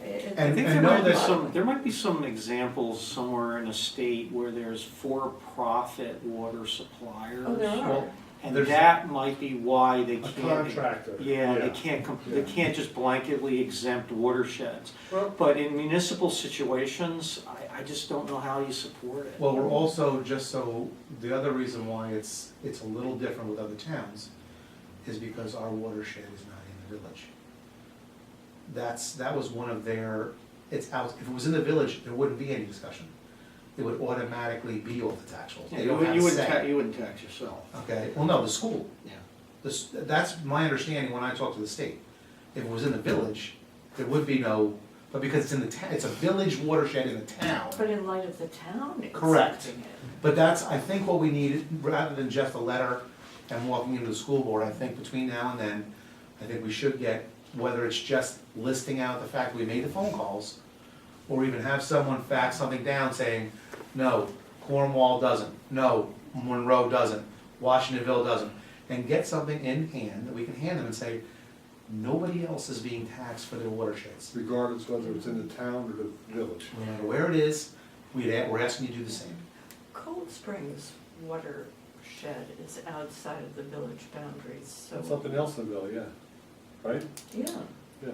I think And know there might be some examples somewhere in a state where there's for-profit water suppliers. Oh, there are. Well, And There's- that might be why they A can't. contractor. Yeah, they can't, they Yeah. can't just blanketly exempt watersheds. Well, But in municipal situations, I just don't know how you support it. Well, we're also, just so, the other reason why it's a little different with other towns is because our watershed is not in the village. That was one of their, it's out, if it was in the village, there wouldn't be any discussion. It would automatically be off the tax rolls. Yeah, They you don't wouldn't- have you a wouldn't, say. you wouldn't tax yourself. Okay, well, no, the school. Yeah. That's my understanding when I talk to the state. If it was in the village, there would be no, but because it's in the town, it's a village watershed in the town. But in light of the town Correct. accepting it. But that's, I think what we need, rather than just a letter and walking into the school board, I think between now and then, I think we should get, whether it's just listing out the fact we made the phone calls, or even have someone fax something down saying, no, Cornwall doesn't, no, Monroe doesn't, Washingtonville doesn't, and get something in hand that we can hand them and say, nobody else is being taxed for their watersheds. regardless whether it's in the town or the village. No matter where it is, we're asking you to do the same. Cold Springs watershed is outside of the village boundaries, so. Something else in the village, yeah, right? Yeah, Yeah.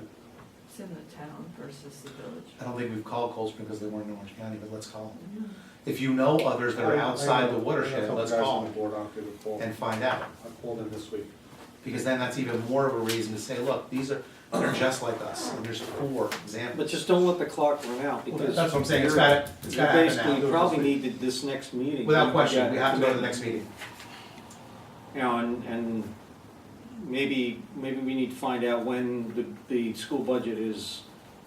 it's in the town versus the village. I don't think we've called Cold Spring because they weren't in Orange County, but let's call them. Mm. If you know others that are outside the I know watershed, some let's guys call on the them board, I'll give a call. and find out. I'll call them this week. Because then that's even more of a reason to say, look, they're just like us, and there's 4 But examples. just don't let the clock run out, because. That's what I'm saying, it's you're- gotta You happen basically now. probably need this next meeting. Without question, we Yeah, have to go to the next meeting. You know, and maybe we need to find out when the school budget is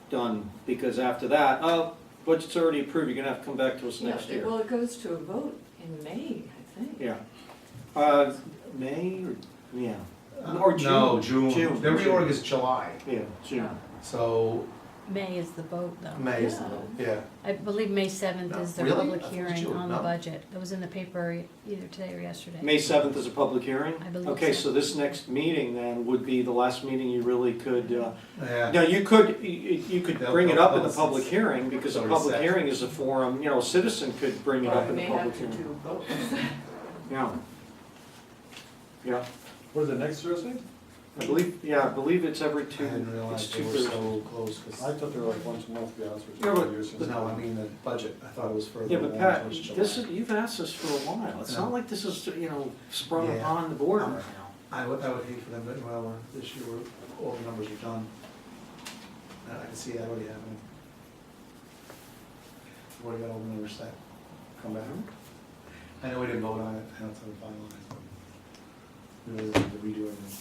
done, because after that, oh, budget's already approved, you're gonna have to come back to us Yeah, next year. well, it goes to a vote in May, I think. Yeah. May, or, yeah, or June. No, June. June. The reorg is July, Yeah, June. so May is the vote, though. May is, Yeah. yeah. I believe May 7th No, is the really? public I thought it was hearing June, on the no? budget. It was in the paper either today or yesterday. May 7th is a public hearing? I believe Okay, so. so this next meeting then would be the last meeting you really could, Yeah. now, you could They'll bring it up in the post public it. hearing, because It's a already public set. hearing is a forum, you know, a citizen could bring it up in May the public have to hearing. do both. Yeah. Yeah, What is it, next Thursday? I believe it's every I two, didn't it's realize they two were Thursdays. so close, 'cause- I thought they were like once a month, to be honest with Yeah, you. but- Years since- but no, I mean the budget, I thought it was further Yeah, along but Pat, towards July. this is, you've asked us for a while, it's not No. like this is, you know, sprung Yeah. upon the board right Um, now. I would hate for them, but well, this year, all the numbers are done. I can see that already happening. We've already got all the numbers set, come back. I know we didn't vote on it, I don't think we finalized it. We really have to redo everything.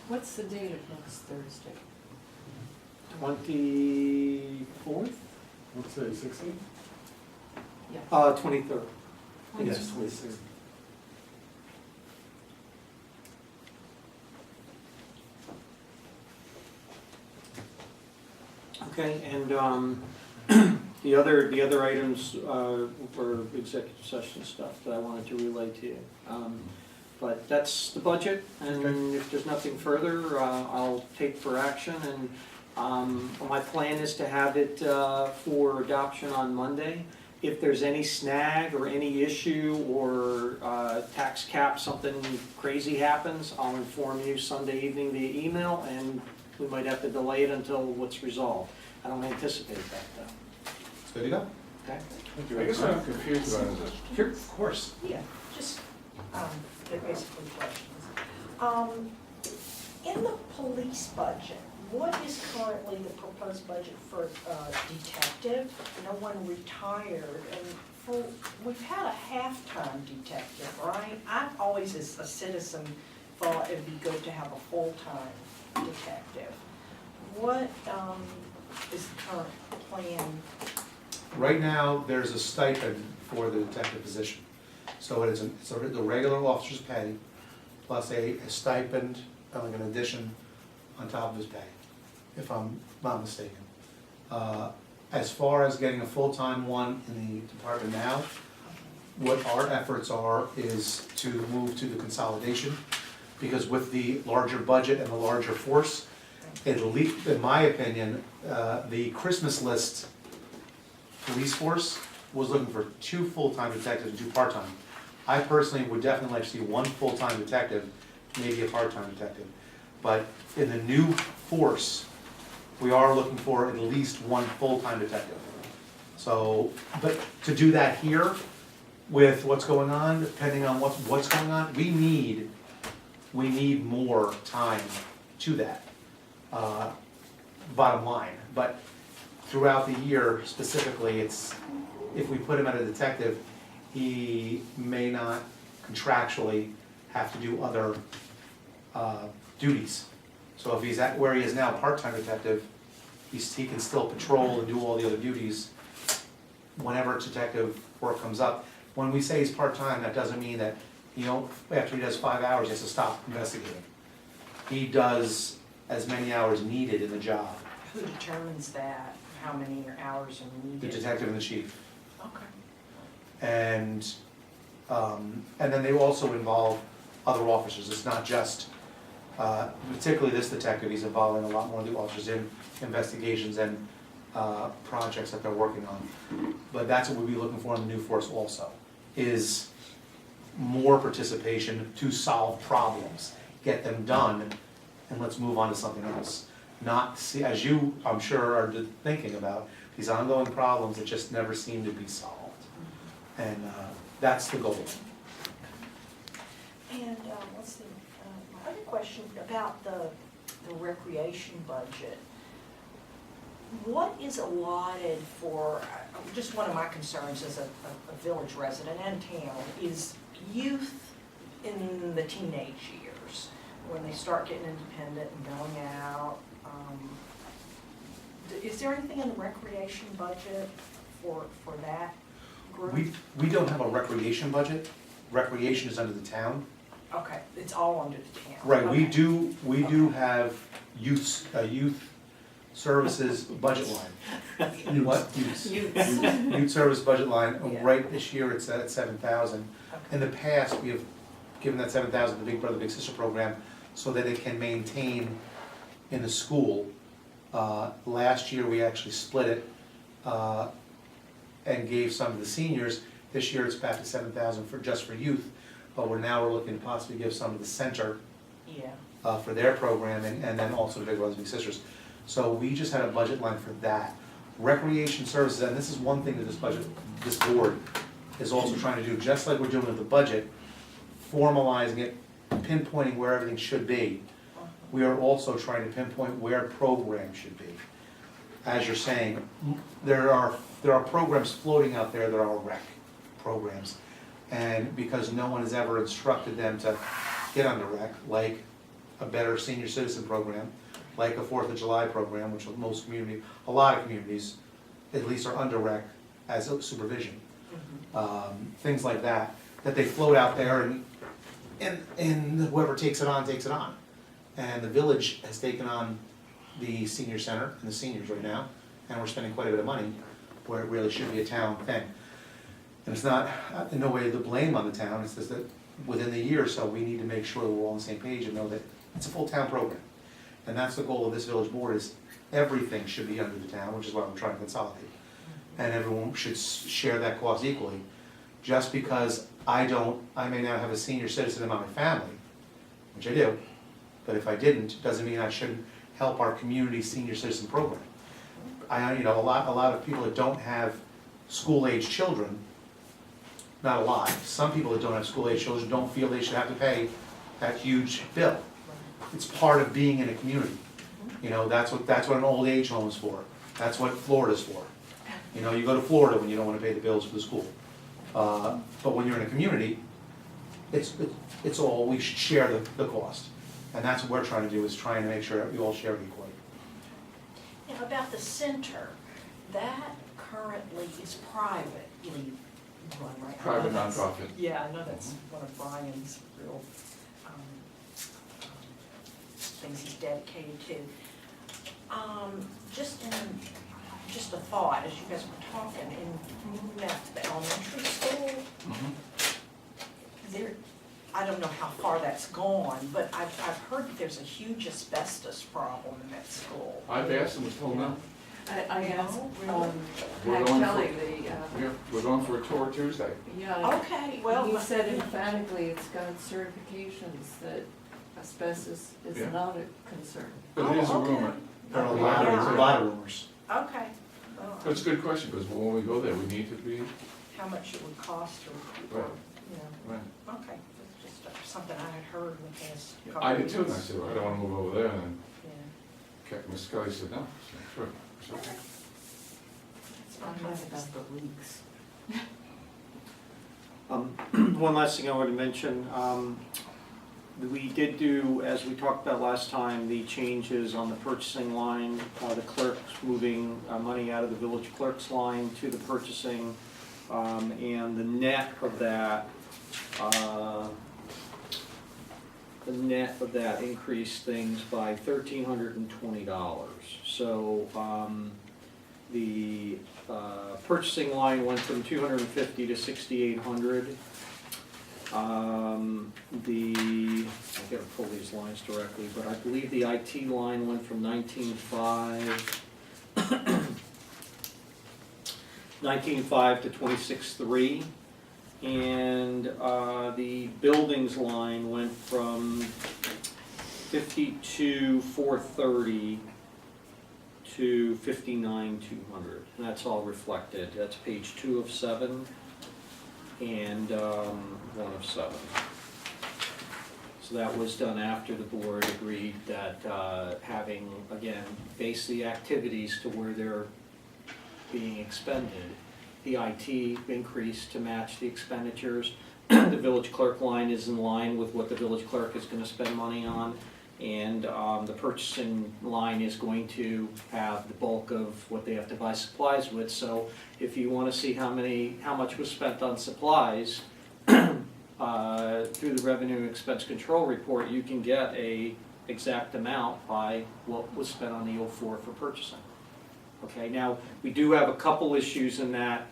What's the date of next Thursday? 24th? Let's say 16? Yeah. 23rd. I think it's Yes. 23rd. Okay, and The other items were executive session stuff that I wanted to relay to you. But that's the budget, and if there's nothing further, I'll take for action. And my plan is to have it for adoption on Monday. If there's any snag or any issue or tax cap, something crazy happens, I'll inform you Sunday evening via email, and we might have to delay it until what's resolved. I don't anticipate that, though. It's good to go. Okay? I guess what I'm confused about is Sure, of course. Yeah, just, they're basically questions. In the police budget, what is currently the proposed budget for detective? No one retired, and we've had a half-time detective, right? I've always, as a citizen, thought it'd be good to have a full-time detective. What is the current plan? Right now, there's a stipend for the detective position. So it's the regular officer's pay plus a stipend, like an addition on top of his pay, if I'm not mistaken. As far as getting a full-time one in the department now, what our efforts are is to move to the consolidation, because with the larger budget and the larger force, at least, in my opinion, the Christmas list police force was looking for 2 full-time detectives and 2 part-time. I personally would definitely like to see 1 full-time detective, maybe a part-time detective. But in the new force, we are looking for at least 1 full-time detective. So, but to do that here, with what's going on, depending on what's going on, we need more time to that, bottom line. But throughout the year specifically, it's, if we put him at a detective, he may not contractually have to do other duties. So if he's at where he is now, part-time detective, he can still patrol and do all the other duties whenever detective work comes up. When we say he's part-time, that doesn't mean that, after he does 5 hours, he has to stop investigating. He does as many hours needed in the job, Who determines that? How many hours are the needed? detective and the chief. Okay. And then they also involve other officers. It's not just, particularly this detective, he's involving a lot more of the officers in investigations and projects that they're working on. But that's what we'll be looking for in the new force also, is more participation to solve problems, get them done, and let's move on to something else. Not see, as you, I'm sure, are thinking about, these ongoing problems that just never seem to be solved. And that's the goal. And let's see, my other question about the recreation budget. What is allotted for, just one of my concerns as a village resident and town, is youth in the teenage years, when they start getting independent and going out. Is there anything in the recreation budget for that group? We don't have a recreation budget. Recreation is under the town. Okay, it's all under the town. Right, we Okay. do have youth services budget line. What? Youth service budget line, Yeah. right this year it's at 7,000. Okay. In the past, we have given that 7,000 to the Big Brother Big Sister program so that it can maintain in the school. Last year, we actually split it and gave some to the seniors. This year, it's back to 7,000 just for youth, but we're looking to possibly give some to the center Yeah. for their programming, and then also Big Brothers Big Sisters. So we just had a budget line for that. Recreation services, and this is one thing that this board is also trying to do, just like we're doing with the budget, formalizing it, pinpointing where everything should be. We are also trying to pinpoint where programs should be. As you're saying, there are programs floating out there that are rec programs. And because no one has ever instructed them to get on the rec, like a Better Senior Citizen program, like a 4th of July program, which a lot of communities, at least are under rec as a supervision. Things like that they float out there and whoever takes it on, takes it on. And the village has taken on the senior center and the seniors right now, and we're spending quite a bit of money. where it really should be a town thing. And it's not, in no way the blame on the town, it's just that within the year or so, we need to make sure that we're all on the same page and know that it's a full town program. And that's the goal of this village board, is everything should be under the town, which is why we're trying to consolidate. And everyone should share that cost equally. Just because I may not have a senior citizen in my family, which I do, but if I didn't, doesn't mean I shouldn't help our community senior citizen program. A lot of people that don't have school-age children, not a lot, some people that don't have school-age children don't feel they should have to pay that huge bill. It's part of being in a community. That's what an old age home is for. That's what Florida's for. You go to Florida when you don't want to pay the bills for the school. But when you're in a community, it's all, we should share the cost. And that's what we're trying to do, is trying to make sure we all share it equally. Now, about the center, that currently is privately run, right? I know Private that's- nonprofit. Yeah, I know that's one of Brian's real things he's dedicated to. Just a thought, as you guys were talking, in moving out to the elementary school, there, I don't know how far that's gone, but I've heard that there's a huge asbestos problem in that school. I've asked them, it's told no. I asked, We're Pat going Kelly, Yeah, we're going for a tour Tuesday. yeah, Okay, well. he said emphatically it's got certifications that asbestos is Yeah. not a concern. But it is a Oh, okay. rumor. There are a lot of rumors. Okay. Well, That's a good question, because when we go there, we need to be, how much it would cost or, Right. yeah, right. okay, that's just something I had heard in the past couple I of did too, and I weeks. said, well, I don't wanna move over there, and Yeah. Miss Kelly said, no. I said, sure. Sure. That's my preference. the leaks. One last thing I want to mention, we did do, as we talked about last time, the changes on the purchasing line, the clerks moving money out of the village clerk's line to the purchasing, and the net of that increased things by $1,320. So the purchasing line went from 250 to 6,800. I gotta pull these lines directly, but I believe the IT line went from 19.5 to 26.3. And the buildings line went from 52,430 to 59,200, and that's all reflected. That's page 2 of 7 and 1 of 7. So that was done after the board agreed that having, again, base the activities to where they're being expended. The IT increased to match the expenditures. The village clerk line is in line with what the village clerk is going to spend money on. And the purchasing line is going to have the bulk of what they have to buy supplies with. So if you want to see how much was spent on supplies through the revenue and expense control report, you can get a exact amount by what was spent on the 04 for purchasing. Okay, now we do have a couple issues in that.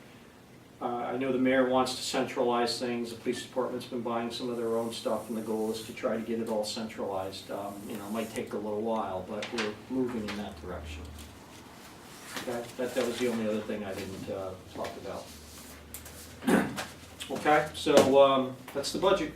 I know the mayor wants to centralize things. The police department's been buying some of their own stuff, and the goal is to try to get it all centralized. It might take a little while, but we're moving in that direction. Okay, that was the only other thing I didn't talk about. Okay, so that's the budget.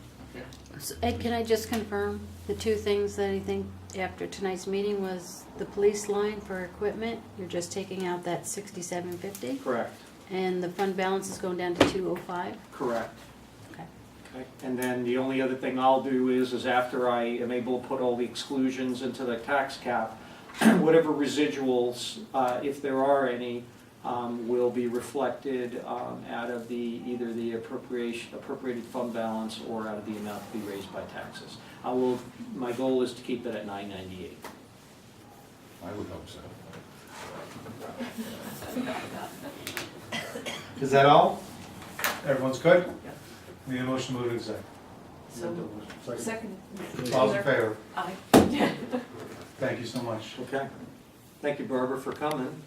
So, Ed, can I just confirm the two things that I think after tonight's meeting was the police line for equipment, you're just taking out that 6750, Correct, and the fund balance is going down to 205? correct. Okay. Okay, and then the only other thing I'll do is after I am able to put all the exclusions into the tax cap, whatever residuals, if there are any, will be reflected out of either the appropriated fund balance or out of the amount to be raised by taxes. My goal is to keep it at 998. I would hope so. Is that all? Everyone's good? Need a motion to move to exec. So, second. All in favor? Aye. Thank you so much. Okay. Thank you, Barbara, for coming.